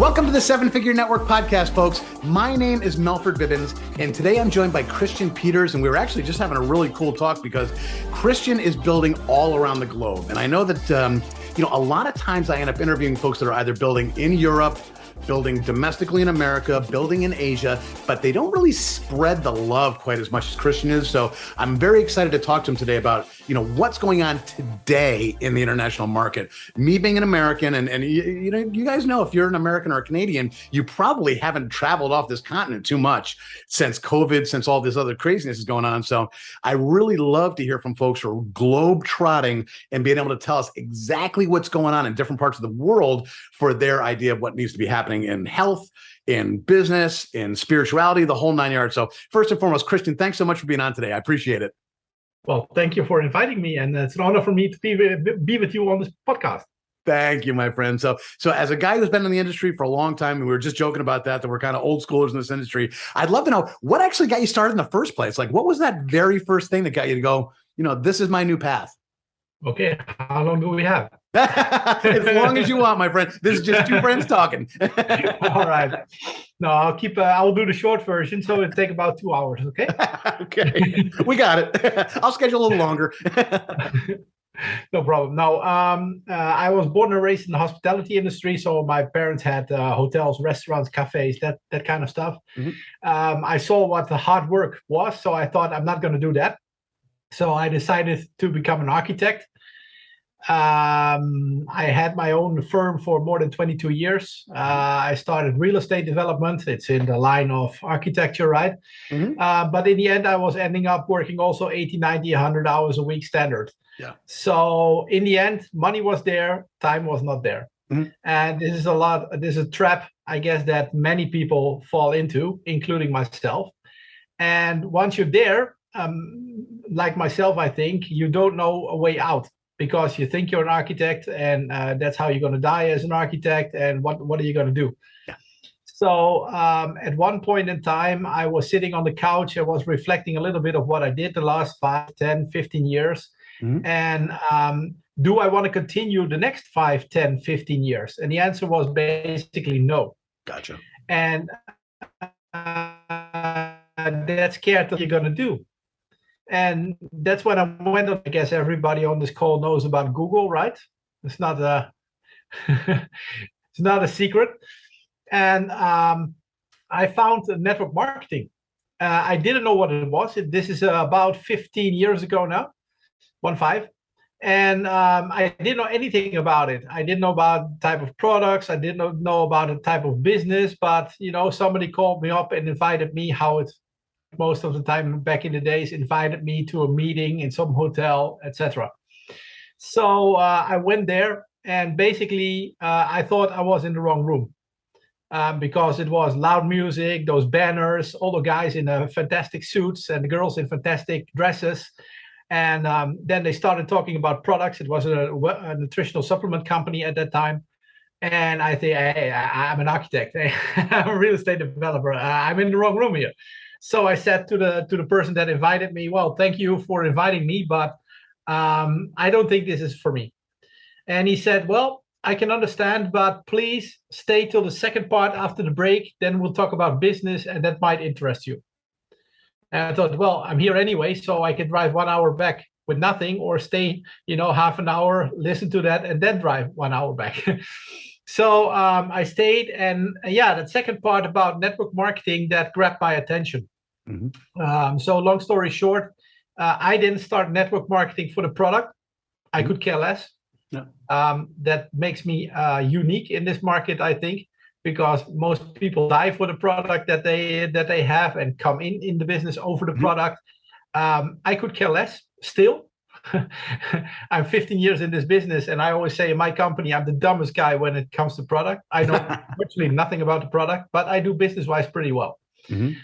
Welcome to the Seven Figure Network podcast, folks. My name is Melford Bibbins, and today I'm joined by Christiaan Peters, and we were actually just having a really cool talk because Christiaan is building all around the globe. And I know that, a lot of times I end up interviewing folks that are either building in Europe, building domestically in America, building in Asia, but they don't really spread the love quite as much as Christiaan is. So I'm very excited to talk to him today about, what's going on today in the international market. Me being an American, and you guys know, if you're an American or a Canadian, you probably haven't traveled off this continent too much since COVID, since all this other craziness is going on. So I really love to hear from folks who are globe trotting and being able to tell us exactly what's going on in different parts of the world for their idea of what needs to be happening in health, in business, in spirituality, the whole 9 yards. So first and foremost, Christiaan, thanks so much for being on today. I appreciate it. Well, thank you for inviting me, and it's an honor for me to be with you on this podcast. Thank you, my friend. So as a guy who's been in the industry for a long time, and we were just joking about that we're kind of old schoolers in this industry, I'd love to know what actually got you started in the first place. Like, what was that very first thing that got you to go, this is my new path? Okay, how long do we have? As long as you want, my friend. This is just two friends talking. All right. No, I'll do the short version, so it'll take about 2 hours, okay? Okay, we got it. I'll schedule a little longer. No problem. No, I was born and raised in the hospitality industry, so my parents had hotels, restaurants, cafes, that kind of stuff. Mm-hmm. I saw what the hard work was, so I thought, I'm not going to do that. So I decided to become an architect. I had my own firm for more than 22 years. I started real estate development. It's in the line of architecture, right? Mm-hmm. But in the end, I was ending up working also 80, 90, 100 hours a week standard. Yeah. So in the end, money was there, time was not there. Mm-hmm. And this is a trap, I guess, that many people fall into, including myself. And once you're there, like myself, I think, you don't know a way out. Because you think you're an architect, and that's how you're going to die as an architect, and what are you going to do? Yeah. So at one point in time, I was sitting on the couch. I was reflecting a little bit of what I did the last 5, 10, 15 years. Mm-hmm. And do I want to continue the next 5, 10, 15 years? And the answer was basically no. Gotcha. And that scared what you're going to do. And that's when I went on. I guess everybody on this call knows about Google, right? It's not it's not a secret. And I found network marketing. I didn't know what it was. This is about 15 years ago now, 15. And I didn't know anything about it. I didn't know about the type of products. I didn't know about the type of business. But, somebody called me up and invited me, how it most of the time back in the days, invited me to a meeting in some hotel, etc. So I went there, and basically I thought I was in the wrong room because it was loud music, those banners, all the guys in fantastic suits and the girls in fantastic dresses. And then they started talking about products. It was a nutritional supplement company at that time. And I think, hey, I'm an architect. I'm a real estate developer. I'm in the wrong room here. So I said to the person that invited me, well, thank you for inviting me, but I don't think this is for me. And he said, well, I can understand, but please stay till the second part after the break. Then we'll talk about business, and that might interest you. And I thought, well, I'm here anyway, so I can drive 1 hour back with nothing, or stay, half an hour, listen to that, and then drive 1 hour back. So I stayed, and that second part about network marketing, that grabbed my attention. Mm-hmm. So long story short, I didn't start network marketing for the product. I could care less. No. That makes me unique in this market, I think, because most people die for the product that they have and come in the business over the product. I could care less still. I'm 15 years in this business, and I always say in my company, I'm the dumbest guy when it comes to product. I know virtually nothing about the product, but I do business-wise pretty well. Mm-hmm.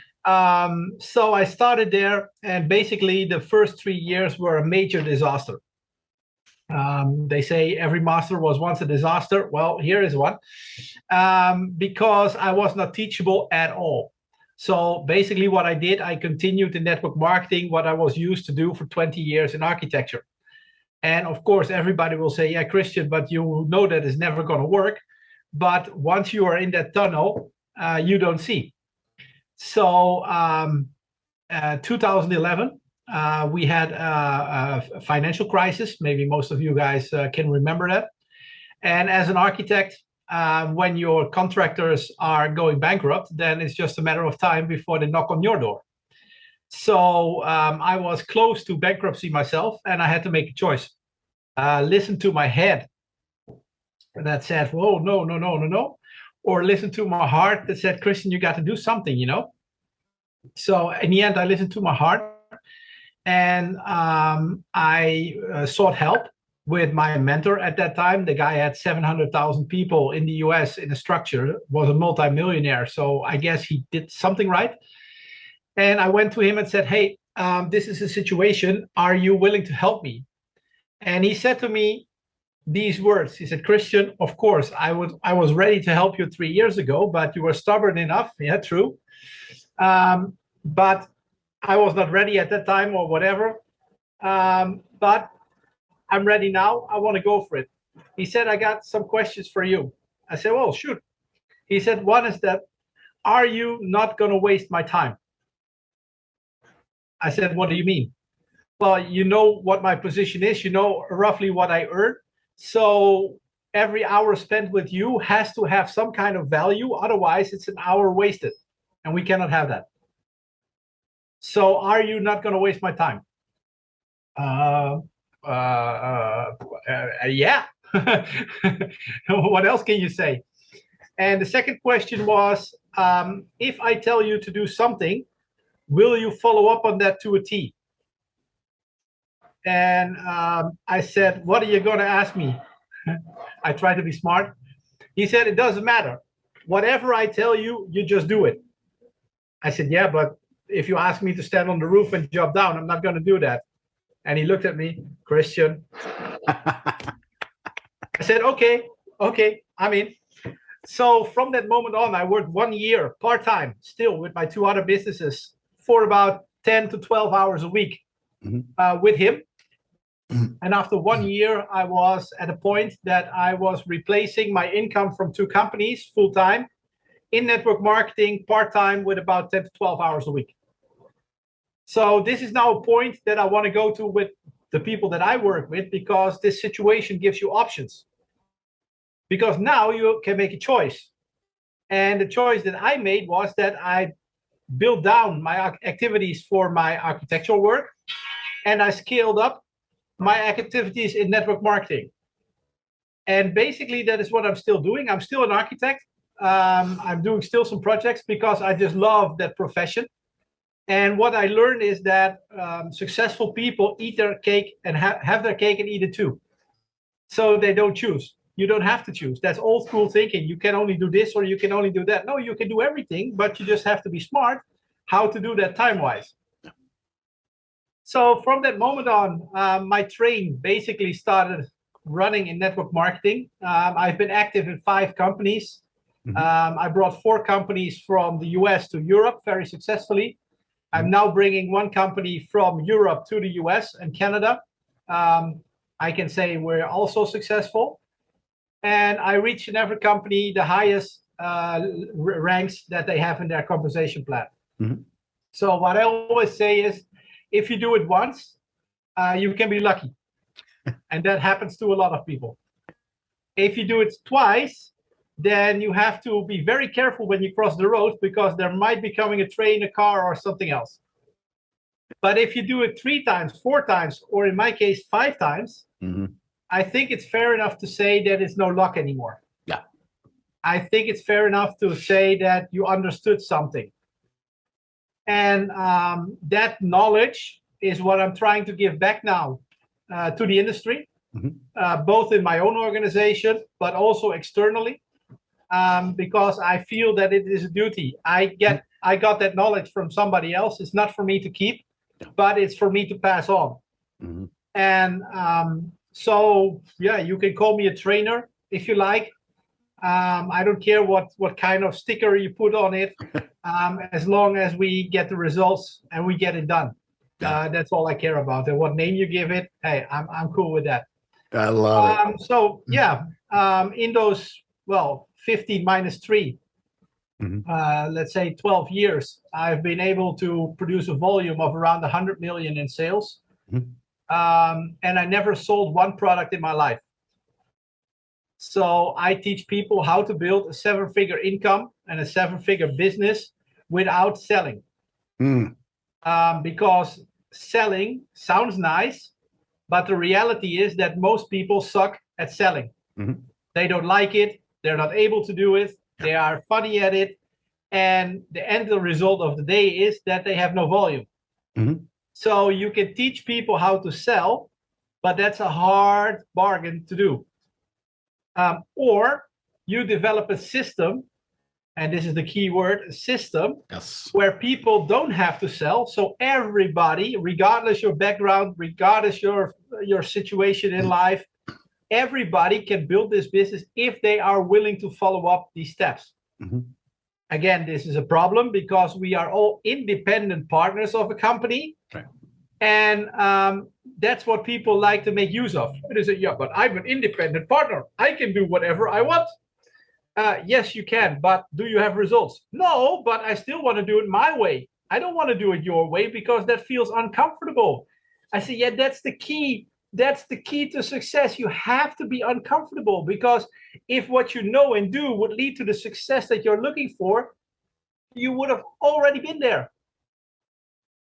So I started there, and basically the first 3 years were a major disaster. They say every master was once a disaster. Well, here is one, because I was not teachable at all. So basically what I did, I continued in network marketing, what I was used to do for 20 years in architecture. And of course, everybody will say, yeah, Christiaan, but you know that is never going to work. but once you are in that tunnel, you don't see. So 2011, we had a financial crisis. Maybe most of you guys can remember that. And as an architect, when your contractors are going bankrupt, then it's just a matter of time before they knock on your door. So I was close to bankruptcy myself, and I had to make a choice. Listen to my head that said, "Whoa, no, no, no, no, no," or listen to my heart that said, "Christiaan, you got to do something, you know." So in the end, I listened to my heart, and I sought help with my mentor at that time. The guy had 700,000 people in the US in a structure, was a multimillionaire. So I guess he did something right. And I went to him and said, "Hey, this is a situation. Are you willing to help me?" And he said to me these words. He said, "Christiaan, of course, I was ready to help you 3 years ago, but you were stubborn enough." Yeah, true. But I was not ready at that time or whatever. But I'm ready now. I want to go for it. He said, "I got some questions for you." I said, "Well, shoot." He said, "One is that, are you not going to waste my time?" I said, "What do you mean?" "Well, you know what my position is. You know roughly what I earn. So every hour spent with you has to have some kind of value. Otherwise, it's an hour wasted. And we cannot have that. So are you not going to waste my time?" Yeah. What else can you say? And the second question was, if I tell you to do something, will you follow up on that to a T? And I said, "What are you going to ask me?" I tried to be smart. He said, "It doesn't matter. Whatever I tell you, you just do it." I said, "Yeah, but if you ask me to stand on the roof and jump down, I'm not going to do that." And he looked at me, "Christiaan." I said, okay, I'm in. So from that moment on, I worked 1 year part-time still with my 2 other businesses for about 10 to 12 hours a week with him. And after 1 year, I was at a point that I was replacing my income from 2 companies full-time in network marketing part-time with about 10 to 12 hours a week. So this is now a point that I want to go to with the people that I work with, because this situation gives you options. Because now you can make a choice. And the choice that I made was that I built down my activities for my architectural work, and I scaled up my activities in network marketing. And basically, that is what I'm still doing. I'm still an architect. I'm doing still some projects because I just love that profession. And what I learned is that successful people eat their cake and have their cake and eat it too. So they don't choose. You don't have to choose. That's old school thinking. You can only do this or you can only do that. No, you can do everything, but you just have to be smart how to do that time-wise. So from that moment on, my train basically started running in network marketing. I've been active in 5 companies. I brought 4 companies from the US to Europe very successfully. I'm now bringing 1 company from Europe to the US and Canada. I can say we're also successful. And I reach in every company the highest ranks that they have in their compensation plan. So what I always say is, if you do it once, you can be lucky. And that happens to a lot of people. If you do it twice, then you have to be very careful when you cross the road, because there might be coming a train, a car, or something else. But if you do it 3 times, 4 times, or in my case, 5 times, I think it's fair enough to say that it's no luck anymore. Yeah. I think it's fair enough to say that you understood something. And that knowledge is what I'm trying to give back now to the industry, both in my own organization, but also externally, because I feel that it is a duty. I got that knowledge from somebody else. It's not for me to keep, but it's for me to pass on. And so, yeah, you can call me a trainer if you like. I don't care what kind of sticker you put on it, as long as we get the results and we get it done. That's all I care about. And what name you give it, hey, I'm cool with that. I love it. So yeah, in those 15 minus 3, let's say 12 years, I've been able to produce a volume of around 100 million in sales. And I never sold one product in my life. So I teach people how to build a 7-figure income and a 7-figure business without selling. Because selling sounds nice, but the reality is that most people suck at selling. They don't like it. They're not able to do it. They are funny at it. And the end result of the day is that they have no volume. So you can teach people how to sell, but that's a hard bargain to do. Or you develop a system, and this is the key word, a system, where people don't have to sell. So everybody, regardless your background, regardless your situation in life, everybody can build this business if they are willing to follow up these steps. Again, this is a problem because we are all independent partners of a company. And that's what people like to make use of. They say, yeah, but I'm an independent partner. I can do whatever I want. Yes, you can, but do you have results? No, but I still want to do it my way. I don't want to do it your way because that feels uncomfortable. I say, yeah, that's the key. That's the key to success. You have to be uncomfortable, because if what you know and do would lead to the success that you're looking for, you would have already been there.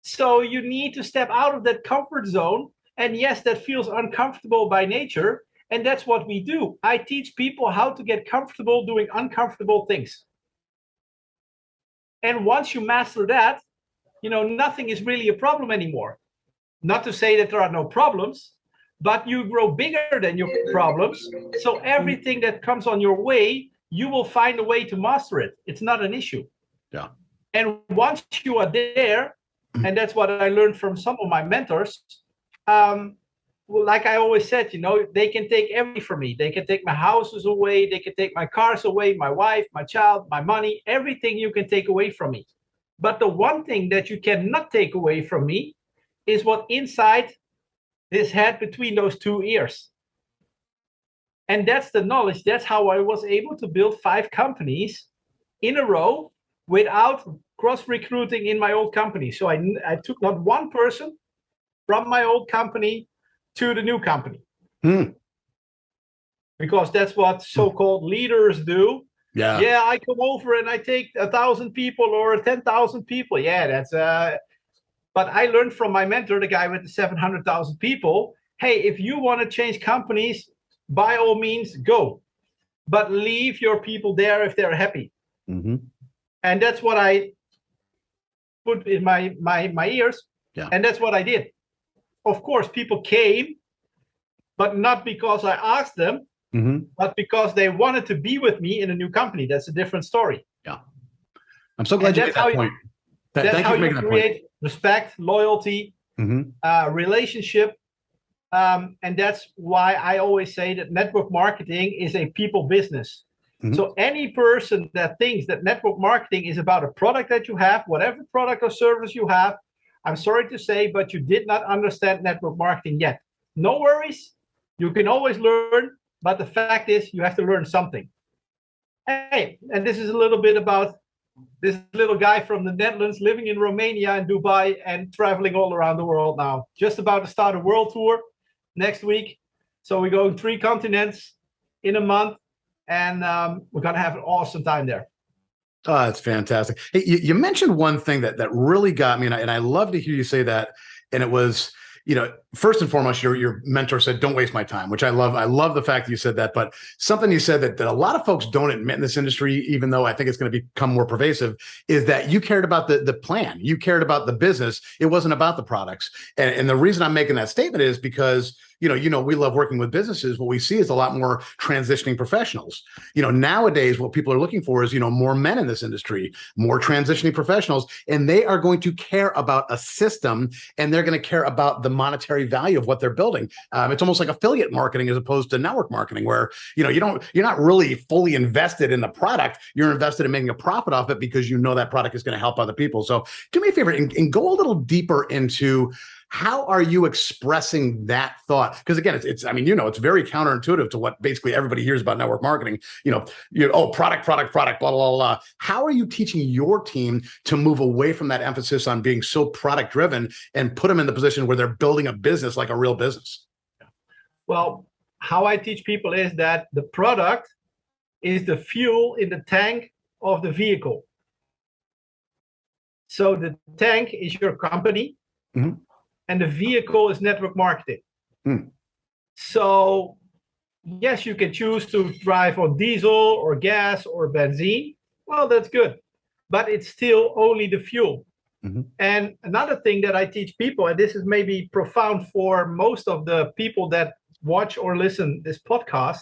So you need to step out of that comfort zone. And yes, that feels uncomfortable by nature. And that's what we do. I teach people how to get comfortable doing uncomfortable things. And once you master that, nothing is really a problem anymore. Not to say that there are no problems, but you grow bigger than your problems. So everything that comes on your way, you will find a way to master it. It's not an issue. Yeah. And once you are there, and that's what I learned from some of my mentors, like I always said, they can take everything from me. They can take my houses away. They can take my cars away, my wife, my child, my money, everything you can take away from me. But the one thing that you cannot take away from me is what inside this head between those two ears. And that's the knowledge. That's how I was able to build 5 companies in a row without cross-recruiting in my old company. So I took not one person from my old company to the new company. Because that's what so-called leaders do. Yeah, I come over and I take 1,000 people or 10,000 people. Yeah, that's but I learned from my mentor, the guy with the 700,000 people, hey, if you want to change companies, by all means, go. But leave your people there if they're happy. And that's what I put in my ears. And that's what I did. Of course, people came, but not because I asked them, but because they wanted to be with me in a new company. That's a different story. Yeah. I'm so glad you made that point. That's how you create respect, loyalty, relationship. And that's why I always say that network marketing is a people business. So any person that thinks that network marketing is about a product that you have, whatever product or service you have, I'm sorry to say, but you did not understand network marketing yet. No worries. You can always learn. But the fact is, you have to learn something. Hey, and this is a little bit about this little guy from the Netherlands living in Romania and Dubai and traveling all around the world now. Just about to start a world tour next week. So we're going 3 continents in a month, and we're going to have an awesome time there. Oh, that's fantastic. Hey, you mentioned one thing that really got me, and I love to hear you say that. And it was, first and foremost, your mentor said, "Don't waste my time," which I love. I love the fact that you said that. But something you said that a lot of folks don't admit in this industry, even though I think it's going to become more pervasive, is that you cared about the plan. You cared about the business. It wasn't about the products. And the reason I'm making that statement is because we love working with businesses. What we see is a lot more transitioning professionals. Nowadays, what people are looking for is, more men in this industry, more transitioning professionals, and they are going to care about a system, and they're going to care about the monetary value of what they're building. It's almost like affiliate marketing as opposed to network marketing, where, you're not really fully invested in the product. You're invested in making a profit off it because that product is going to help other people. So do me a favor and go a little deeper into How are you expressing that thought? Because again, it's I mean, it's very counterintuitive to what basically everybody hears about network marketing. Product, blah, blah, blah. How are you teaching your team to move away from that emphasis on being so product driven and put them in the position where they're building a business like a real business? Well, how I teach people is that the product is the fuel in the tank of the vehicle. So the tank is your company, and the vehicle is network marketing. So yes, you can choose to drive on diesel or gas or benzene. Well, that's good, but it's still only the fuel. And another thing that I teach people, and this is maybe profound for most of the people that watch or listen this podcast,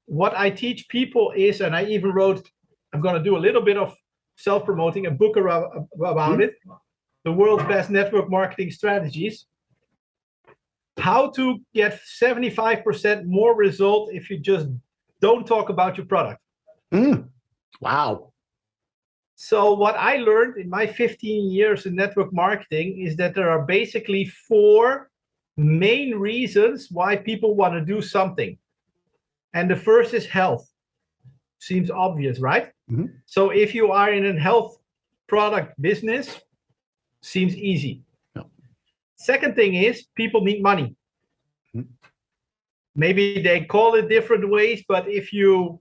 what I teach people is, and I even wrote, I'm going to do a little bit of self-promoting, a book about it, The World's Best Network Marketing Strategies, how to get 75% more result if you just don't talk about your product. Wow. So what I learned in my 15 years in network marketing is that there are basically 4 main reasons why people want to do something. And the first is health. Seems obvious, right? So if you are in a health product business, seems easy. Second thing is people need money. Maybe they call it different ways, but if you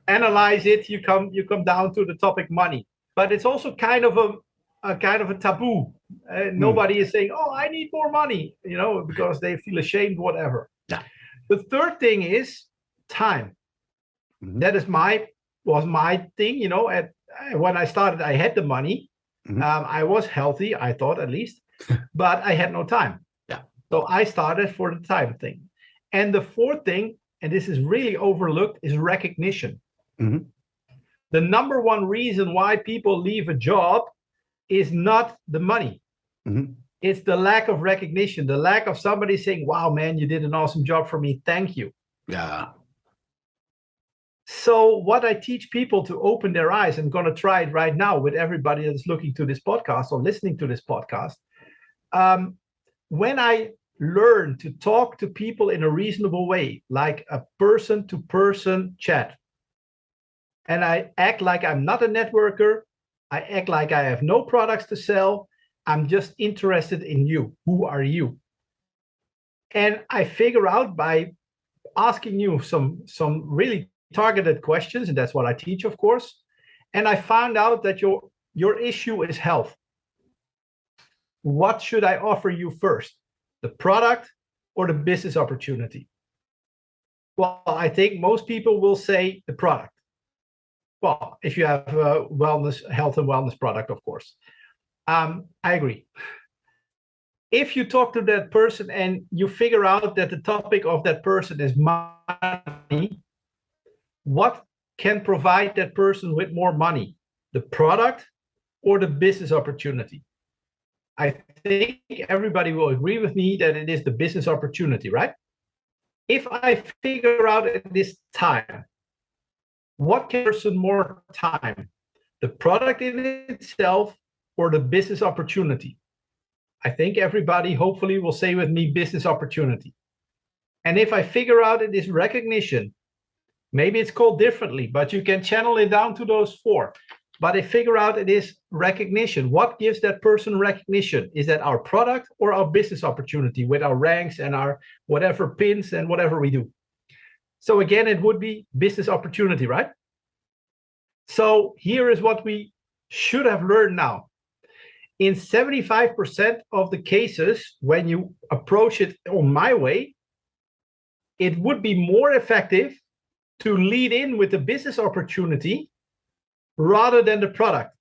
analyze it, you come down to the topic money. But it's also kind of a taboo. Nobody is saying, "Oh, I need more money," because they feel ashamed, whatever. Yeah. The third thing is time. That was my thing. When I started, I had the money. I was healthy, I thought at least, but I had no time. Yeah. So I started for the time thing. And the fourth thing, and this is really overlooked, is recognition. The number one reason why people leave a job is not the money. It's the lack of recognition, the lack of somebody saying, "Wow, man, you did an awesome job for me. Thank you." Yeah. So what I teach people to open their eyes, I'm going to try it right now with everybody that's looking to this podcast or listening to this podcast. When I learn to talk to people in a reasonable way, like a person-to-person chat, and I act like I'm not a networker, I act like I have no products to sell, I'm just interested in you. Who are you? And I figure out by asking you some really targeted questions, and that's what I teach, of course. And I found out that your issue is health. What should I offer you first? The product or the business opportunity? Well, I think most people will say the product. Well, if you have a health and wellness product, of course. I agree. If you talk to that person and you figure out that the topic of that person is money, what can provide that person with more money? The product or the business opportunity? I think everybody will agree with me that it is the business opportunity, right? If I figure out at this time, what can person more time? The product in itself or the business opportunity? I think everybody hopefully will say with me business opportunity. And if I figure out it is recognition, maybe it's called differently, but you can channel it down to those 4. But I figure out it is recognition. What gives that person recognition? Is that our product or our business opportunity with our ranks and our whatever pins and whatever we do? So again, it would be business opportunity, right? So here is what we should have learned now. In 75% of the cases, when you approach it on my way, it would be more effective to lead in with the business opportunity rather than the product.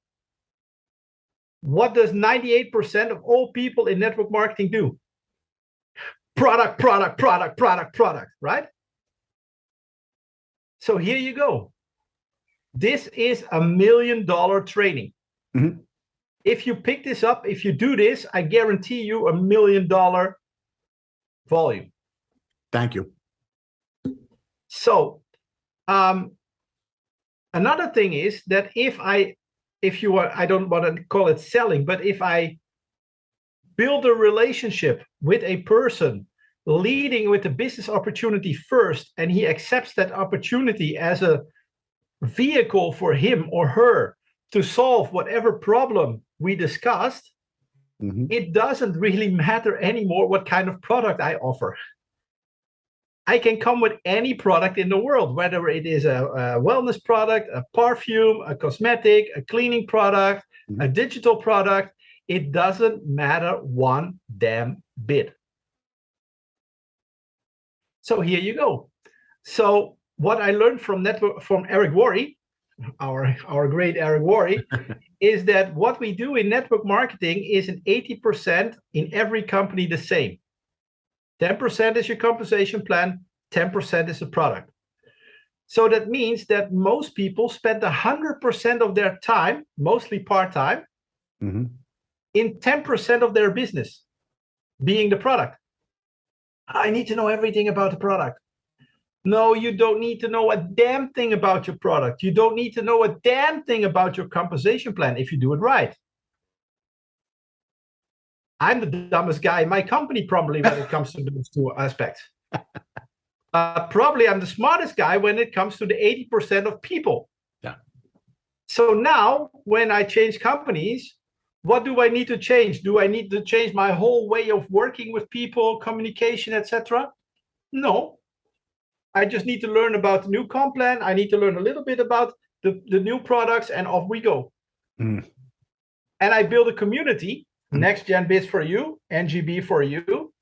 What does 98% of all people in network marketing do? Product, product, product, product, product, right? So here you go. This is $1 million training. If you pick this up, if you do this, I guarantee you $1 million volume. Thank you. So another thing is that I don't want to call it selling, but if I build a relationship with a person, leading with the business opportunity first, and he accepts that opportunity as a vehicle for him or her to solve whatever problem we discussed, it doesn't really matter anymore what kind of product I offer. I can come with any product in the world, whether it is a wellness product, a perfume, a cosmetic, a cleaning product, a digital product. It doesn't matter one damn bit. So here you go. So what I learned from Eric Worre, our great Eric Worre, is that what we do in network marketing is in 80% in every company the same. 10% is your compensation plan, 10% is the product. So that means that most people spend 100% of their time, mostly part-time, in 10% of their business, being the product. I need to know everything about the product. No, you don't need to know a damn thing about your product. You don't need to know a damn thing about your compensation plan if you do it right. I'm the dumbest guy in my company, probably, when it comes to those two aspects. Probably I'm the smartest guy when it comes to the 80% of people. Yeah. So now, when I change companies, what do I need to change? Do I need to change my whole way of working with people, communication, etc.? No. I just need to learn about the new comp plan. I need to learn a little bit about the new products, and off we go. And I build a community, Next Gen Biz for you, NGB for you.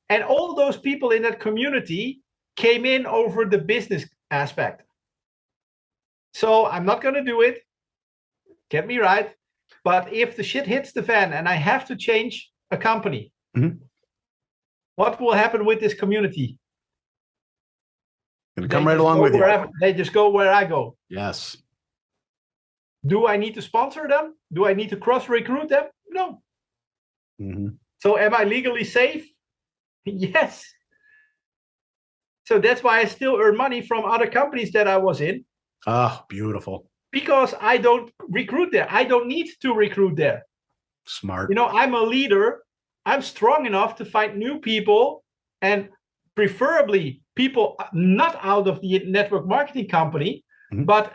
And all those people in that community came in over the business aspect. So I'm not going to do it. Get me right. But if the shit hits the fan and I have to change a company, what will happen with this community? Gonna come right along with you. They just go where I go. Yes. Do I need to sponsor them? Do I need to cross-recruit them? No. So am I legally safe? Yes. So that's why I still earn money from other companies that I was in. Ah, beautiful. Because I don't recruit there. I don't need to recruit there. Smart. You know, I'm a leader. I'm strong enough to find new people, and preferably people not out of the network marketing company, but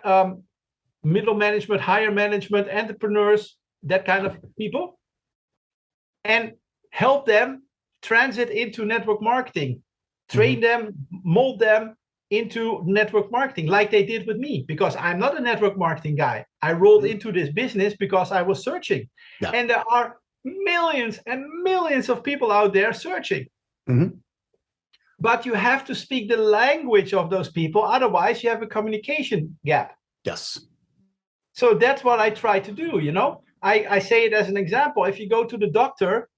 middle management, higher management, entrepreneurs, that kind of people, and help them transit into network marketing, train them, mold them into network marketing like they did with me, because I'm not a network marketing guy. I rolled into this business because I was searching. Yeah. And there are millions and millions of people out there searching. But you have to speak the language of those people. Otherwise, you have a communication gap. Yes. So that's what I try to do, you know. I say it as an example. If you go to the doctor,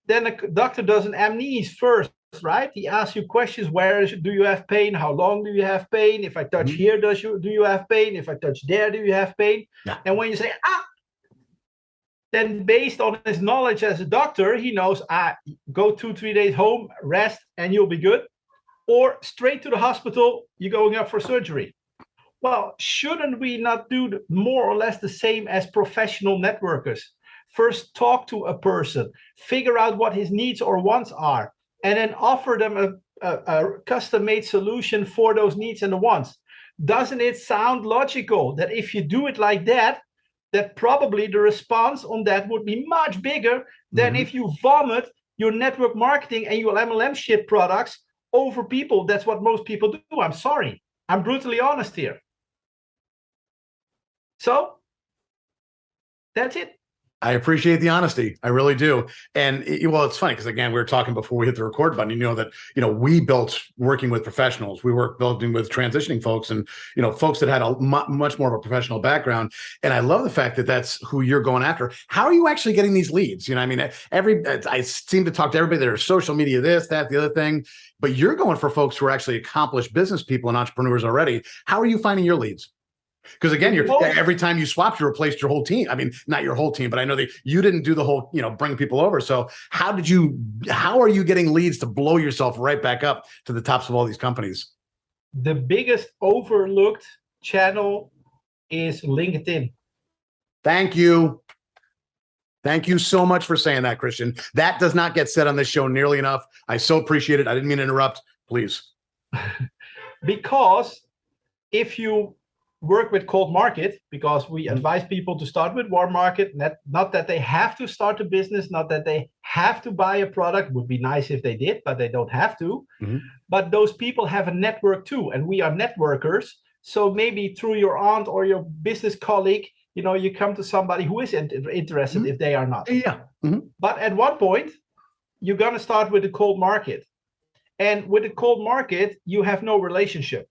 then the doctor does an amnese first, right? He asks you questions. Do you have pain? How long do you have pain? If I touch here, do you have pain? If I touch there, do you have pain? Yeah. And when you say, then based on his knowledge as a doctor, he knows, go 2-3 days home, rest, and you'll be good. Or straight to the hospital, you're going up for surgery. Well, shouldn't we not do more or less the same as professional networkers? First, talk to a person, figure out what his needs or wants are, and then offer them a custom-made solution for those needs and the wants. Doesn't it sound logical that if you do it like that, that probably the response on that would be much bigger than if you vomit your network marketing and your MLM shit products over people? That's what most people do. I'm sorry. I'm brutally honest here. So that's it. I appreciate the honesty. I really do. And well, it's funny because, again, we were talking before we hit the record button, you know, that, you know, we built working with professionals. We work building with transitioning folks and, you know, folks that had a much more of a professional background. And I love the fact that that's who you're going after. How are you actually getting these leads? You know, I mean, I seem to talk to everybody that are social media, this, that, the other thing, but you're going for folks who are actually accomplished business people and entrepreneurs already. How are you finding your leads? Because again, every time you swapped, you replaced your whole team. I mean, not your whole team, but I know that you didn't do the whole, you know, bring people over. So how are you getting leads to blow yourself right back up to the tops of all these companies? The biggest overlooked channel is LinkedIn. Thank you. Thank you so much for saying that, Christian. That does not get said on this show nearly enough. I so appreciate it. I didn't mean to interrupt. Please. Because if you work with cold market, because we advise people to start with warm market, not that they have to start a business, not that they have to buy a product. Would be nice if they did, but they don't have to. But those people have a network too, and we are networkers. So maybe through your aunt or your business colleague, you come to somebody who is interested if they are not. Yeah. But at one point, you're going to start with the cold market. And with the cold market, you have no relationship.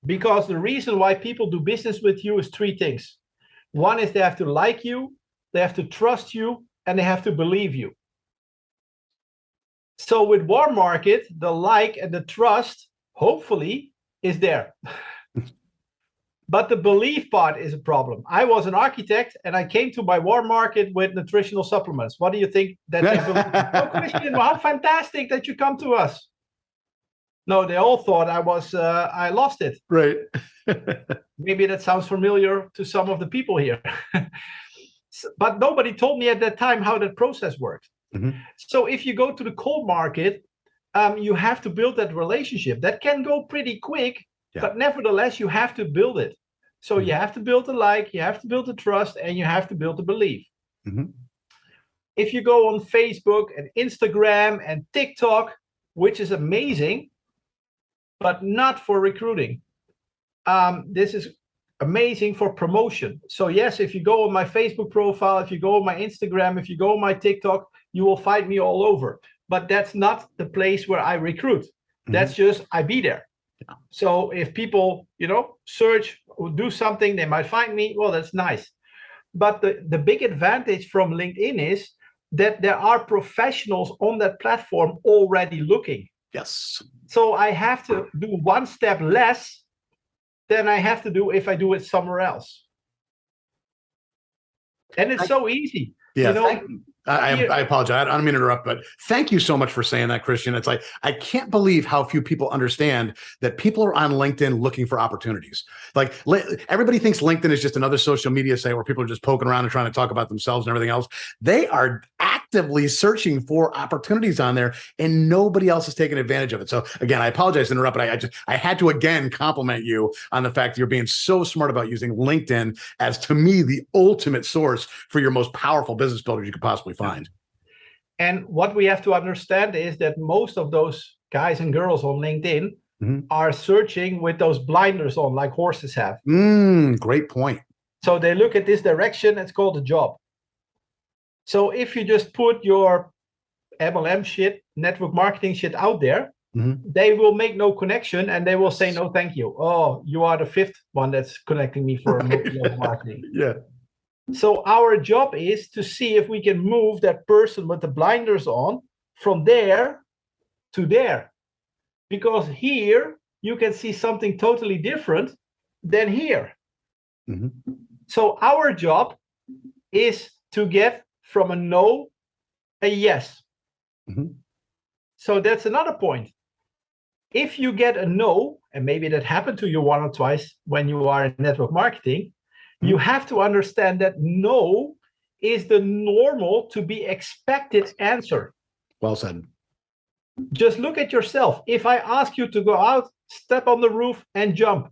Because the reason why people do business with you is three things. One is they have to like you, they have to trust you, and they have to believe you. So with warm market, the like and the trust, hopefully, is there. But the belief part is a problem. I was an architect and I came to my warm market with nutritional supplements. What do you think that they believe? Oh, Christian, how fantastic that you come to us. No, they all thought I lost it. Right. Maybe that sounds familiar to some of the people here. But nobody told me at that time how that process worked. So if you go to the cold market, you have to build that relationship. That can go pretty quick, but nevertheless, you have to build it. So you have to build the like, you have to build the trust, and you have to build the belief. If you go on Facebook and Instagram and TikTok, which is amazing, but not for recruiting. This is amazing for promotion. So yes, if you go on my Facebook profile, if you go on my Instagram, if you go on my TikTok, you will find me all over. But that's not the place where I recruit. That's just, I be there. So if people, search or do something, they might find me. Well, that's nice. But the big advantage from LinkedIn is that there are professionals on that platform already looking. Yes. So I have to do one step less than I have to do if I do it somewhere else. And it's so easy. Yeah. I apologize. I don't mean to interrupt, but thank you so much for saying that, Christian. It's like, I can't believe how few people understand that people are on LinkedIn looking for opportunities. Like everybody thinks LinkedIn is just another social media site where people are just poking around and trying to talk about themselves and everything else. They are actively searching for opportunities on there and nobody else is taking advantage of it. So again, I apologize to interrupt, but I had to again compliment you on the fact that you're being so smart about using LinkedIn as, to me, the ultimate source for your most powerful business builders you could possibly find. And what we have to understand is that most of those guys and girls on LinkedIn are searching with those blinders on, like horses have. Great point. So they look at this direction, it's called a job. So if you just put your MLM shit, network marketing shit out there, they will make no connection and they will say, no, thank you. Oh, you are the fifth one that's connecting me for network marketing. Yeah. So our job is to see if we can move that person with the blinders on from there to there. Because here you can see something totally different than here. So our job is to get from a no a yes. So that's another point. If you get a no, and maybe that happened to you one or twice when you are in network marketing, you have to understand that no is the normal to be expected answer. Well said. Just look at yourself. If I ask you to go out, step on the roof and jump.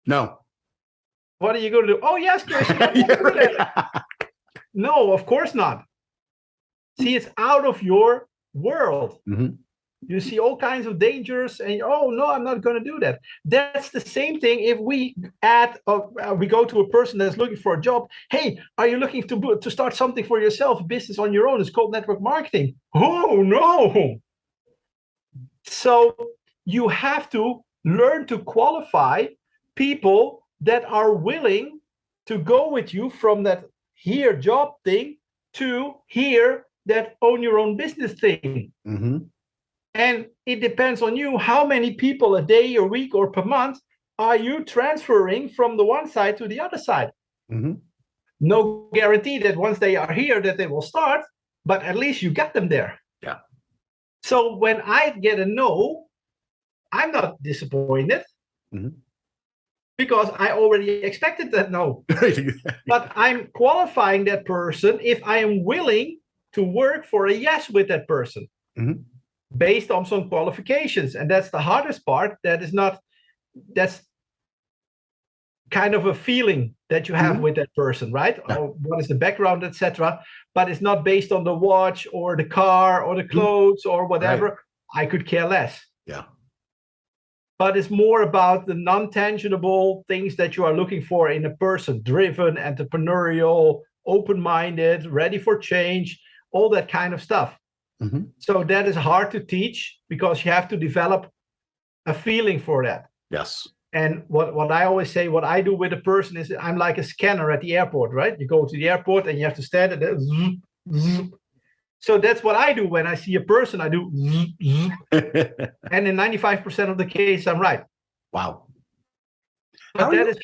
No. What are you going to do? Oh, yes, Christian. No, of course not. See, it's out of your world. You see all kinds of dangers and, oh, no, I'm not going to do that. That's the same thing if we we go to a person that's looking for a job. Hey, are you looking to start something for yourself, a business on your own? It's called network marketing. Oh, no. So you have to learn to qualify people that are willing to go with you from that here job thing to here that own your own business thing. And it depends on you. How many people a day, a week, or per month are you transferring from the one side to the other side? No guarantee that once they are here that they will start, but at least you get them there. Yeah. So when I get a no, I'm not disappointed. because I already expected that no. But I'm qualifying that person if I am willing to work for a yes with that person, based on some qualifications. And that's the hardest part. That's kind of a feeling that you have with that person, right? Yeah. Or what is the background, etc. But it's not based on the watch or the car or the clothes or whatever. Right. I could care less. Yeah. But it's more about the non-tangible things that you are looking for in a person: driven, entrepreneurial, open-minded, ready for change, all that kind of stuff. So that is hard to teach because you have to develop a feeling for that. Yes. And what I always say, what I do with a person is I'm like a scanner at the airport, right? You go to the airport and you have to stand and then zoom, zoom. So that's what I do when I see a person. I do zoom, zoom. And in 95% of the case, I'm right. Wow. But that is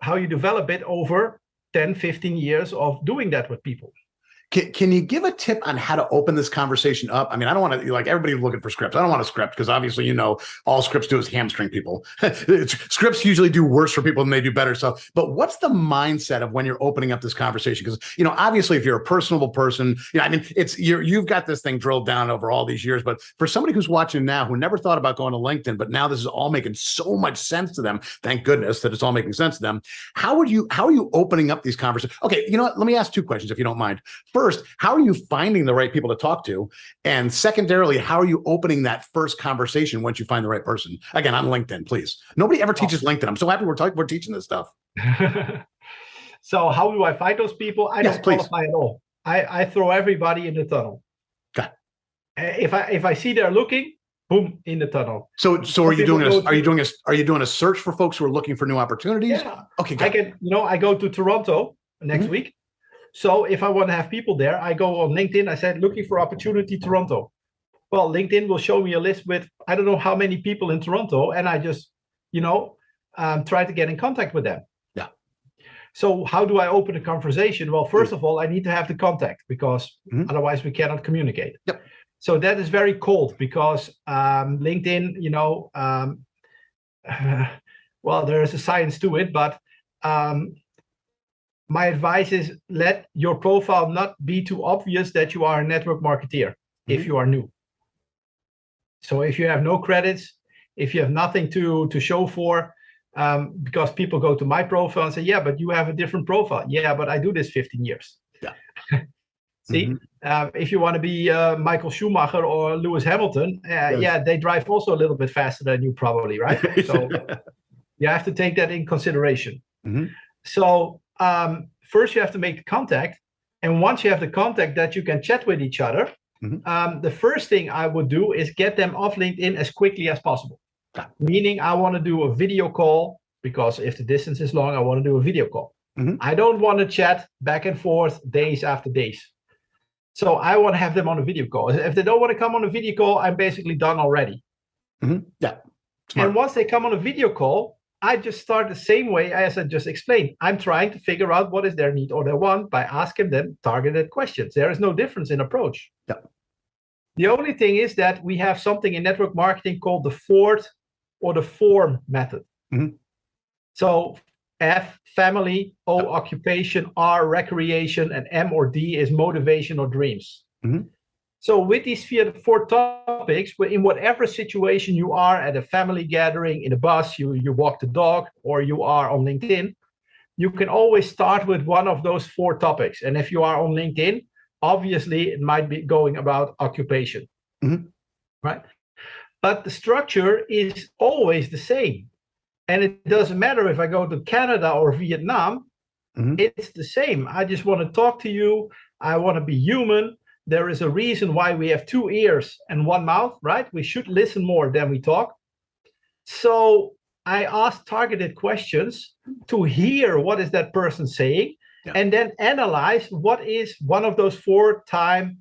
how you develop it over 10, 15 years of doing that with people. Can you give a tip on how to open this conversation up? I mean, I don't want to, like, everybody looking for scripts. I don't want a script because obviously, all scripts do is hamstring people. Scripts usually do worse for people than they do better. So, but what's the mindset of when you're opening up this conversation? Because, obviously if you're a personable person, I mean, you've got this thing drilled down over all these years, but for somebody who's watching now, who never thought about going to LinkedIn, but now this is all making so much sense to them. Thank goodness that it's all making sense to them. How are you opening up these conversations? Okay. You know what? Let me ask two questions if you don't mind. First, how are you finding the right people to talk to? And secondarily, how are you opening that first conversation once you find the right person? Again, on LinkedIn, please. Nobody ever teaches LinkedIn. I'm so happy we're teaching this stuff. So how do I find those people? I don't qualify at all. I throw everybody in the tunnel. Okay. If I see they're looking, boom, in the tunnel. So are you doing a search for folks who are looking for new opportunities? Yeah. Okay. I go to Toronto next week. So if I want to have people there, I go on LinkedIn. I said, looking for opportunity Toronto. Well, LinkedIn will show me a list with, I don't know how many people in Toronto. And I just, try to get in contact with them. Yeah. So how do I open a conversation? Well, first of all, I need to have the contact because otherwise we cannot communicate. Yep. So that is very cold because LinkedIn, well, there is a science to it, but my advice is let your profile not be too obvious that you are a network marketeer if you are new. So if you have no credits, if you have nothing to show for, because people go to my profile and say, yeah, but you have a different profile. Yeah, but I do this 15 years. Yeah. See, if you want to be Michael Schumacher or Lewis Hamilton, yeah, they drive also a little bit faster than you probably, right? So you have to take that in consideration. So first you have to make the contact. And once you have the contact that you can chat with each other, the first thing I would do is get them off LinkedIn as quickly as possible. Meaning I want to do a video call because if the distance is long, I want to do a video call. I don't want to chat back and forth days after days. So I want to have them on a video call. If they don't want to come on a video call, I'm basically done already. Yeah. Smart. And once they come on a video call, I just start the same way as I just explained. I'm trying to figure out what is their need or their want by asking them targeted questions. There is no difference in approach. Yeah. The only thing is that we have something in network marketing called the FORD or the FORM method. So F, family, O, occupation, R, recreation, and M or D is motivation or dreams. So with these four topics, in whatever situation you are at a family gathering, in a bus, you walk the dog, or you are on LinkedIn, you can always start with one of those four topics. And if you are on LinkedIn, obviously it might be going about occupation, right? But the structure is always the same. And it doesn't matter if I go to Canada or Vietnam, it's the same. I just want to talk to you. I want to be human. There is a reason why we have 2 ears and 1 mouth, right? We should listen more than we talk. So I ask targeted questions to hear what is that person saying, and then analyze what is one of those 4: time,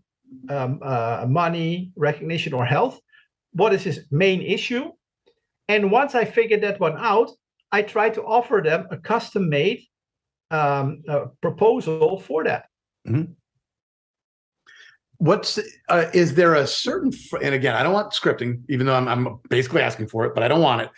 money, recognition, or health. What is his main issue? And once I figure that one out, I try to offer them a custom-made proposal for that. is there a certain, and again, I don't want scripting, even though I'm basically asking for it, but I don't want it.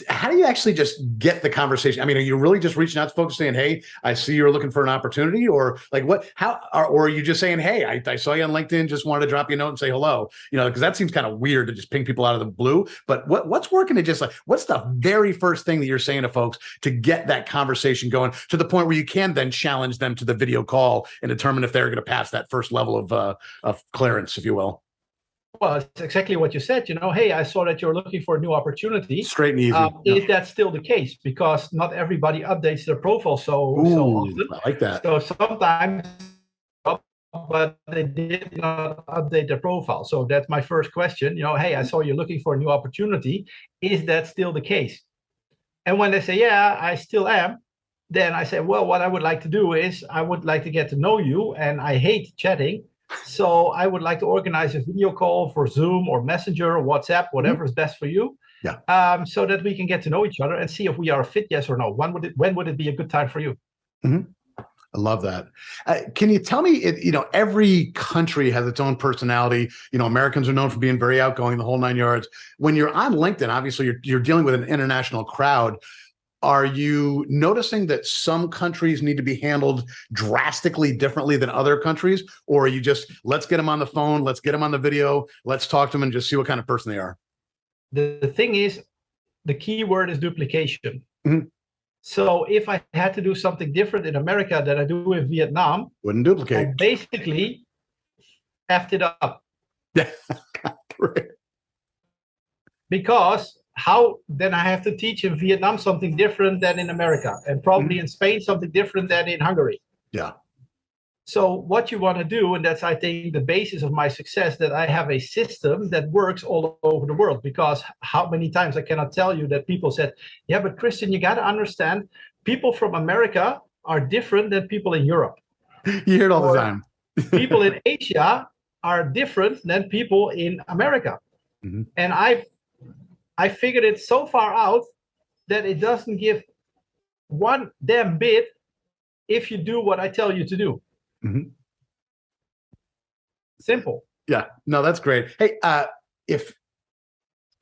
How do you actually just get the conversation? I mean, are you really just reaching out to folks saying, hey, I see you're looking for an opportunity, or like or are you just saying, hey, I saw you on LinkedIn, just wanted to drop you a note and say hello, because that seems kind of weird to just ping people out of the blue, but what's working to just like, what's the very first thing that you're saying to folks to get that conversation going to the point where you can then challenge them to the video call and determine if they're going to pass that first level of clearance, if you will? Well, it's exactly what you said. Hey, I saw that you're looking for a new opportunity. Straight and easy. Is that still the case? Because not everybody updates their profile so often. I like that. So sometimes, but they did not update their profile. So that's my first question. Hey, I saw you're looking for a new opportunity. Is that still the case? And when they say, yeah, I still am, then I say, well, what I would like to do is I would like to get to know you, and I hate chatting. So I would like to organize a video call for Zoom or Messenger or WhatsApp, whatever is best for you. Yeah. So that we can get to know each other and see if we are a fit, yes or no. When would it be a good time for you? Mm-hmm. I love that. Can you tell me, every country has its own personality. Americans are known for being very outgoing, the whole 9 yards. When you're on LinkedIn, obviously you're dealing with an international crowd. Are you noticing that some countries need to be handled drastically differently than other countries? Or are you just, let's get them on the phone, let's get them on the video, let's talk to them and just see what kind of person they are? The thing is, the key word is duplication. Mm-hmm. So if I had to do something different in America than I do in Vietnam, wouldn't duplicate. I basically effed it up. Yeah, right. Because how then I have to teach in Vietnam something different than in America, and probably in Spain something different than in Hungary. Yeah. So what you want to do, and that's, I think, the basis of my success, that I have a system that works all over the world. Because how many times I cannot tell you that people said, yeah, but Christiaan, you got to understand, people from America are different than people in Europe. You hear it all the time. People in Asia are different than people in America. Mm-hmm. And I figured it so far out that it doesn't give one damn bit if you do what I tell you to do. Mm-hmm. Simple. Yeah, no, that's great. Hey,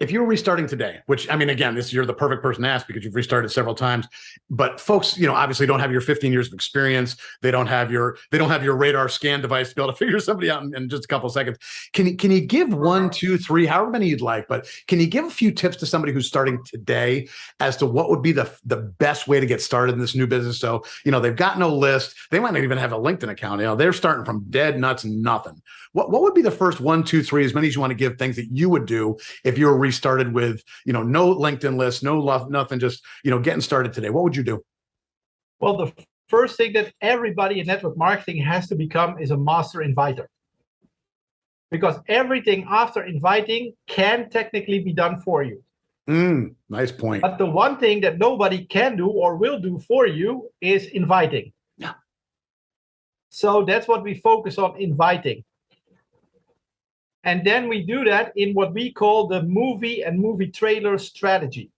if you were restarting today, which, I mean, again, you're the perfect person to ask because you've restarted several times, but folks, obviously don't have your 15 years of experience. They don't have your radar scan device to be able to figure somebody out in just a couple of seconds. Can you give 1, 2, 3, however many you'd like, but can you give a few tips to somebody who's starting today as to what would be the best way to get started in this new business? So, they've got no list. They might not even have a LinkedIn account. They're starting from dead nuts and nothing. What would be the first 1, 2, 3, as many as you want to give, things that you would do if you were restarted with, no LinkedIn list, no love, nothing, just, getting started today? What would you do? Well, the first thing that everybody in network marketing has to become is a master inviter. Because everything after inviting can technically be done for you. Nice point. But the one thing that nobody can do or will do for you is inviting. Yeah. So that's what we focus on, inviting. And then we do that in what we call the movie and movie trailer strategy.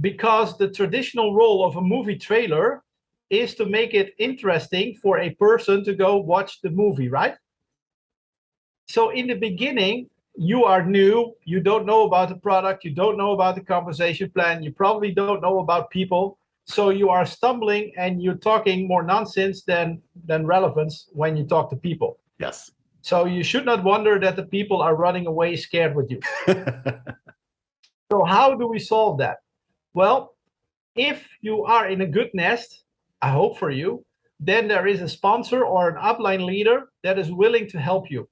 Because the traditional role of a movie trailer is to make it interesting for a person to go watch the movie, right? So in the beginning, you are new, you don't know about the product, you don't know about the compensation plan, you probably don't know about people. So you are stumbling and you're talking more nonsense than relevance when you talk to people. Yes. So you should not wonder that the people are running away scared with you. So how do we solve that? Well, if you are in a good nest, I hope for you, then there is a sponsor or an upline leader that is willing to help you.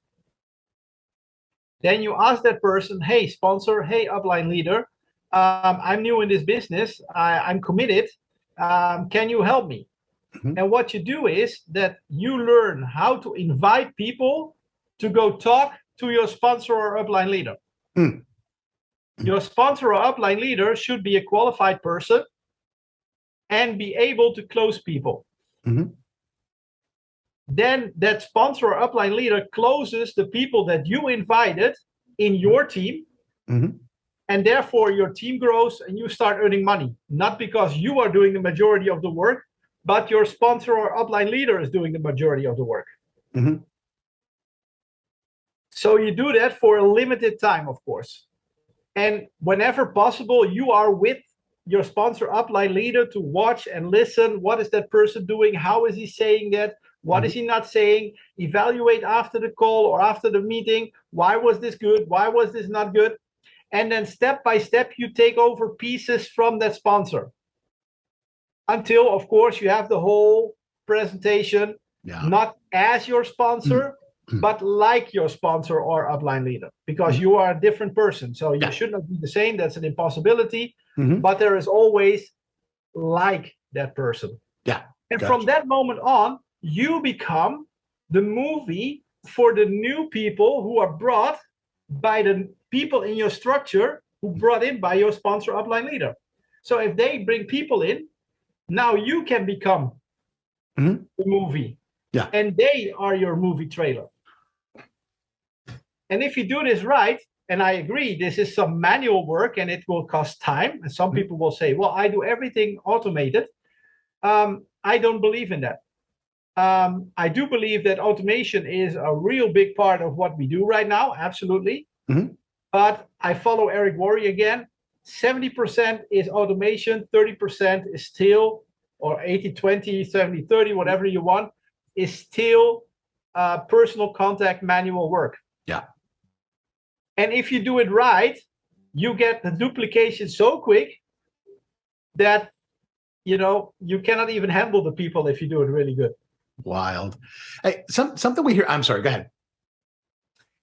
Then you ask that person, hey, sponsor, hey, upline leader, I'm new in this business. I'm committed. Can you help me? Mm-hmm. And what you do is that you learn how to invite people to go talk to your sponsor or upline leader. Your sponsor or upline leader should be a qualified person and be able to close people. Mm-hmm. Then that sponsor or upline leader closes the people that you invited in your team. Mm-hmm. And therefore your team grows and you start earning money. Not because you are doing the majority of the work, but your sponsor or upline leader is doing the majority of the work. Mm-hmm. So you do that for a limited time, of course. And whenever possible, you are with your sponsor upline leader to watch and listen. What is that person doing? How is he saying that? What is he not saying? Evaluate after the call or after the meeting. Why was this good? Why was this not good? And then step by step, you take over pieces from that sponsor until, of course, you have the whole presentation, not as your sponsor, but like your sponsor or upline leader, because you are a different person. So you should not be the same. That's an impossibility. But there is always like that person. And from that moment on, you become the movie for the new people who are brought by the people in your structure who brought in by your sponsor upline leader. So if they bring people in, now you can become the movie. And they are your movie trailer. And if you do this right, and I agree, this is some manual work and it will cost time. And some people will say, well, I do everything automated. I don't believe in that. I do believe that automation is a real big part of what we do right now. Absolutely. But I follow Eric Worre again. 70% is automation, 30% is still, or 80-20, 70-30, whatever you want, is still personal contact manual work. And if you do it right, you get the duplication so quick that, you know, you cannot even handle the people if you do it really good. Wild. Hey, something we hear. I'm sorry, go ahead.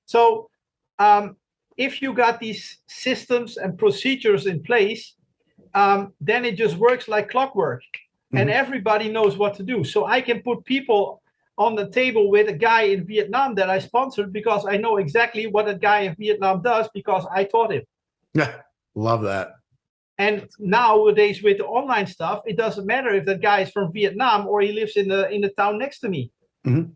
So if you got these systems and procedures in place, then it just works like clockwork. And everybody knows what to do. So I can put people on the table with a guy in Vietnam that I sponsored because I know exactly what a guy in Vietnam does because I taught him. Yeah, love that. And nowadays with the online stuff, it doesn't matter if that guy is from Vietnam or he lives in the town next to me. You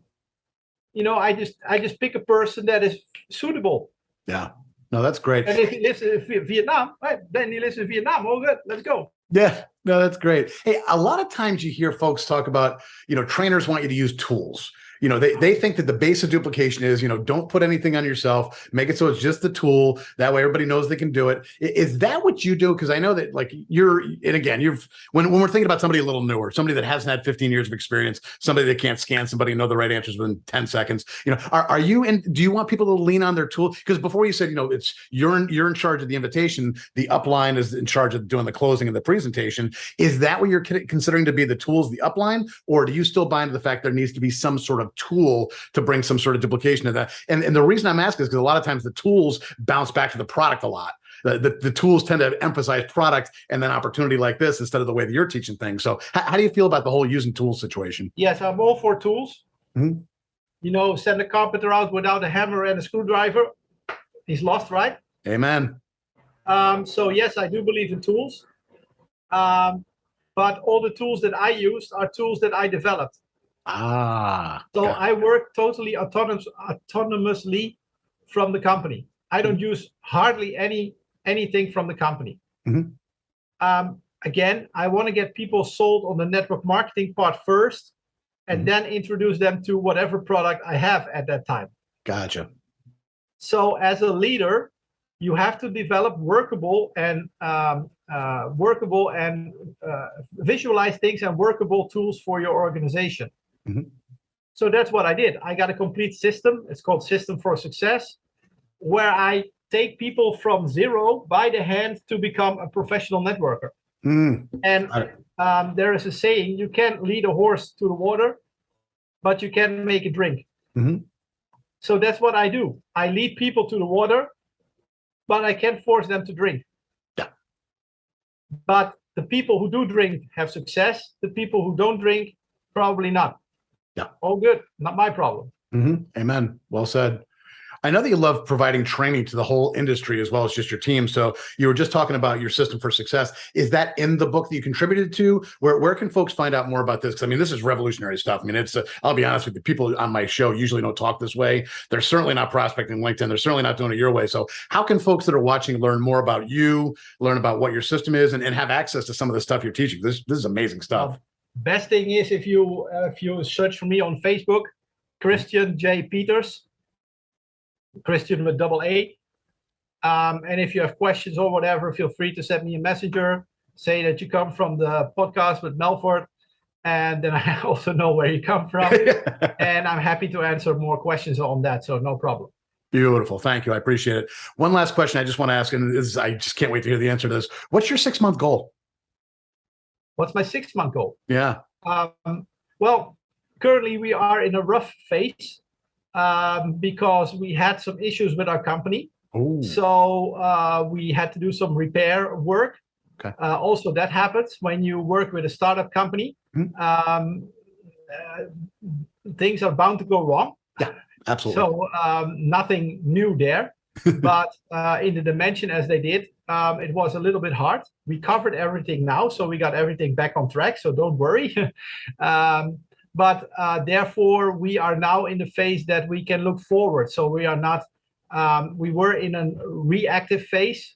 know, I just pick a person that is suitable. Yeah, no, that's great. And if he lives in Vietnam, right, then he lives in Vietnam. Oh, good, let's go. Yeah, no, that's great. Hey, a lot of times you hear folks talk about, you know, trainers want you to use tools. You know, they think that the base of duplication is, you know, don't put anything on yourself, make it so it's just the tool. That way everybody knows they can do it. Is that what you do? Because I know that, like, and again, when we're thinking about somebody a little newer, somebody that hasn't had 15 years of experience, somebody that can't scan somebody and know the right answers within 10 seconds, you know, are you do you want people to lean on their tool? Because before you said, you know, it's you're in charge of the invitation, the upline is in charge of doing the closing and the presentation. Is that what you're considering to be the tools, the upline, or do you still buy into the fact there needs to be some sort of tool to bring some sort of duplication of that? And the reason I'm asking is because a lot of times the tools bounce back to the product a lot. The tools tend to emphasize product and then opportunity like this instead of the way that you're teaching things. So how do you feel about the whole using tools situation? Yes, I'm all for tools. You know, send a carpenter out without a hammer and a screwdriver, he's lost, right? Amen. So yes, I do believe in tools. But all the tools that I used are tools that I developed. So I work totally autonomously from the company. I don't use hardly anything from the company. Again, I want to get people sold on the network marketing part first, and then introduce them to whatever product I have at that time. Gotcha. So as a leader, you have to develop workable and visualize things and workable tools for your organization. So that's what I did. I got a complete system. It's called System for Success, where I take people from zero by the hand to become a professional networker. And there is a saying, you can't lead a horse to the water, but you can make it drink. So that's what I do. I lead people to the water, but I can't force them to drink. But the people who do drink have success. The people who don't drink, probably not. All good. Not my problem. Amen. Well said. I know that you love providing training to the whole industry as well as just your team. So you were just talking about your System for Success. Is that in the book that you contributed to? Where can folks find out more about this? Because I mean, this is revolutionary stuff. I mean, it's I'll be honest with you, people on my show usually don't talk this way. They're certainly not prospecting LinkedIn. They're certainly not doing it your way. So how can folks that are watching learn more about you, learn about what your system is, and have access to some of the stuff you're teaching? This is amazing stuff. Best thing is if you search for me on Facebook, Christiaan J. Peters, Christiaan with double A. And if you have questions or whatever, feel free to send me a messenger. Say that you come from the podcast with Melford, and then I also know where you come from. And I'm happy to answer more questions on that, so no problem. Beautiful. Thank you. I appreciate it. One last question I just want to ask, and I just can't wait to hear the answer to this. What's your 6-month goal? What's my 6-month goal? Yeah. Well, currently we are in a rough phase because we had some issues with our company. Ooh. So we had to do some repair work. Okay. Also, that happens when you work with a startup company. Things are bound to go wrong. Yeah, absolutely. So nothing new there. But in the dimension as they did, it was a little bit hard. We covered everything now, so we got everything back on track, so don't worry. But therefore, we are now in the phase that we can look forward. So we are not, we were in a reactive phase,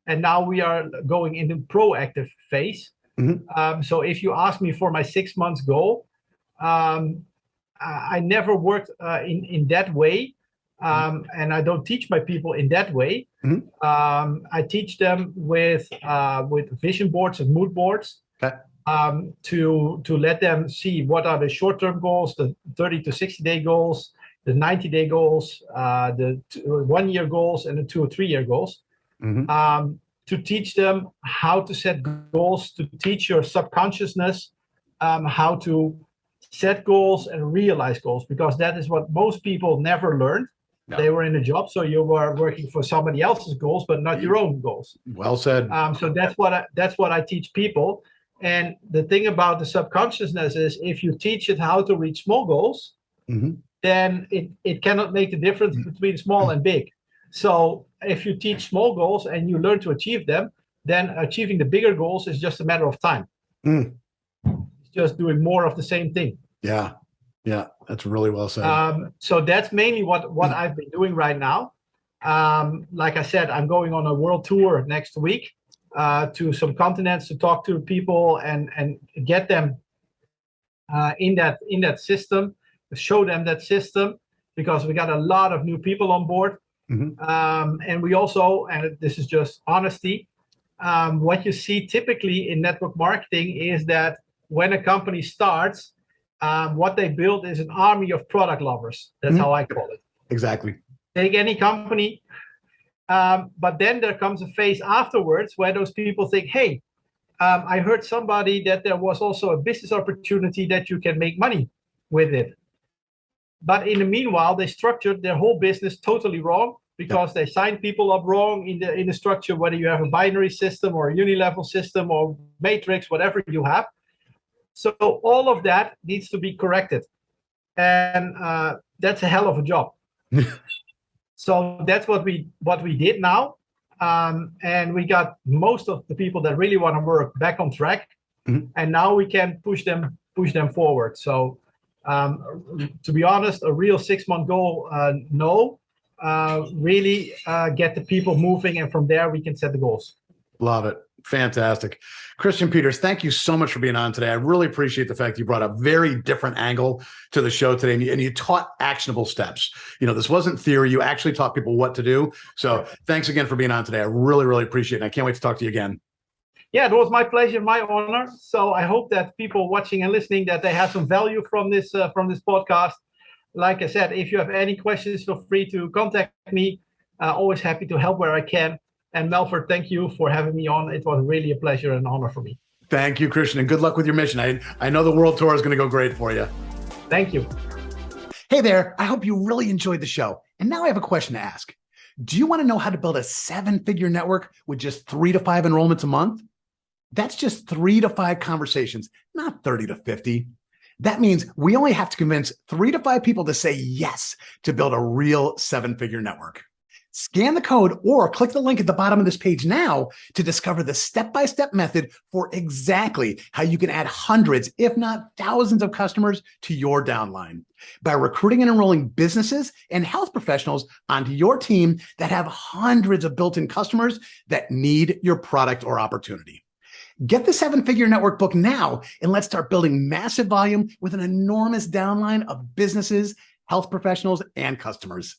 and now we are going into proactive phase. So if you ask me for my 6 months goal, I never worked in that way. And I don't teach my people in that way. I teach them with vision boards and mood boards. Okay. To let them see what are the short-term goals, the 30 to 60-day goals, the 90-day goals, the 1-year goals, and the 2 or 3-year goals. To teach them how to set goals, to teach your subconsciousness how to set goals and realize goals, because that is what most people never learned. No. They were in a job, so you were working for somebody else's goals, but not your own goals. Well said. So that's what I teach people. And the thing about the subconsciousness is, if you teach it how to reach small goals, then it cannot make the difference between small and big. So if you teach small goals and you learn to achieve them, then achieving the bigger goals is just a matter of time. It's just doing more of the same thing. Yeah. Yeah, that's really well said. So that's mainly what I've been doing right now. Like I said, I'm going on a world tour next week to some continents to talk to people and get them in that system, show them that system, because we got a lot of new people on board. And we also, and this is just honesty, what you see typically in network marketing is that when a company starts, what they build is an army of product lovers. That's how I call it. Exactly. Take any company, but then there comes a phase afterwards where those people think, hey, I heard somebody that there was also a business opportunity that you can make money with it. But in the meanwhile, they structured their whole business totally wrong, because they signed people up wrong in the structure, whether you have a binary system or a unilevel system or matrix, whatever you have. So all of that needs to be corrected. And that's a hell of a job. So that's what we did now. And we got most of the people that really want to work back on track. And now we can push them forward. So to be honest, a real 6-month goal, no. Really get the people moving, and from there we can set the goals. Love it. Fantastic. Christiaan Peters, thank you so much for being on today. I really appreciate the fact you brought a very different angle to the show today, and you taught actionable steps. You know, this wasn't theory. You actually taught people what to do. So thanks again for being on today. I really, really appreciate it. And I can't wait to talk to you again. Yeah, it was my pleasure, my honor. So I hope that people watching and listening, that they have some value from this podcast. Like I said, if you have any questions, feel free to contact me. Always happy to help where I can. And Melford, thank you for having me on. It was really a pleasure and honor for me. Thank you, Christiaan, and good luck with your mission. I know the world tour is going to go great for you. Thank you. Hey there. I hope you really enjoyed the show. And now I have a question to ask. Do you want to know how to build a 7-figure network with just 3 to 5 enrollments a month? That's just 3 to 5 conversations, not 30 to 50. That means we only have to convince 3 to 5 people to say yes to build a real 7-figure network. Scan the code or click the link at the bottom of this page now to discover the step-by-step method for exactly how you can add hundreds, if not thousands of customers to your downline by recruiting and enrolling businesses and health professionals onto your team that have hundreds of built-in customers that need your product or opportunity. Get the 7-figure network book now, and let's start building massive volume with an enormous downline of businesses health professionals, and customers.